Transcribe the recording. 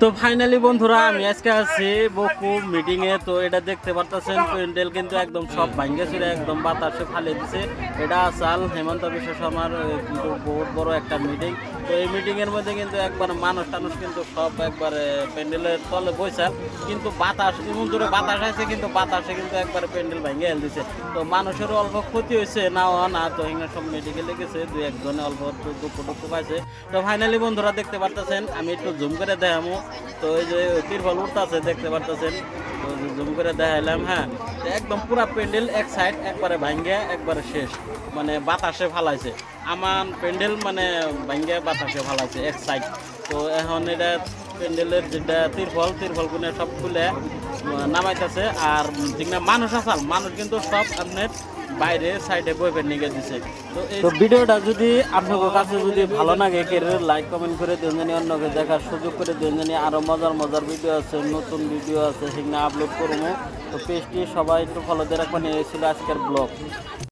তো ফাইনালি বন্ধুরা আমি আজকে আছি বকু মিটিং এ। তো এটা দেখতে পারতেছেন প্যান্ডেল কিন্তু একদম সব ভাঙ্গে চুরে একদম বাতাসে ফালিয়ে দিছে। এটা আসাল হেমন্ত বিশ্ব শর্মার কিন্তু বহুত বড় একটা মিটিং। তো এই মিটিং এর মধ্যে কিন্তু একবার মানুষ টানুষ কিন্তু সব একবারে প্যান্ডেলের তলে বৈশাল, কিন্তু বাতাস এমন জোরে বাতাস আছে কিন্তু বাতাসে কিন্তু একবারে প্যান্ডেল ভাঙ্গে হেল দিছে। তো মানুষেরও অল্প ক্ষতি হয়েছে না তো এখানে সব মেডিকেলে গেছে, দুই একজনে অল্প দুঃখ টুকু পাইছে। তো ফাইনালি বন্ধুরা দেখতে পারতেছেন, আমি একটু জুম করে দেখামো। তো এই যে তিরফল উঠতেছে দেখতে পারতেছেন, তো জুম করে দেখাইলাম। হ্যাঁ, একদম পুরা প্যান্ডেল এক সাইড একবারে ভাঙ্গে একবারে শেষ, মানে বাতাসে ফালাইছে আমার প্যান্ডেল, মানে ভাঙ্গে বাতাসে ফালাইছে এক সাইড। তো এখন এটা প্যান্ডেলের যেটা তিরফল গুনে সব খুলে নামাইতেছে। আর যেখানে মানুষ আসাল মানুষ কিন্তু সব আপনার বাইরে সাইডে বইবে নিয়ে দিছে। তো ভিডিওটা যদি আপনাদের কাছে যদি ভালো লাগে লাইক কমেন্ট করে দেন, জানি অন্যকে দেখার সুযোগ করে দেন, জানি আরো মজার ভিডিও আছে, নতুন ভিডিও আছে সেখানে আপলোড করবো। তো পেজটি সবাই একটু ফলো দিয়ে রাখবেন। এই ছিল আজকের ব্লগ।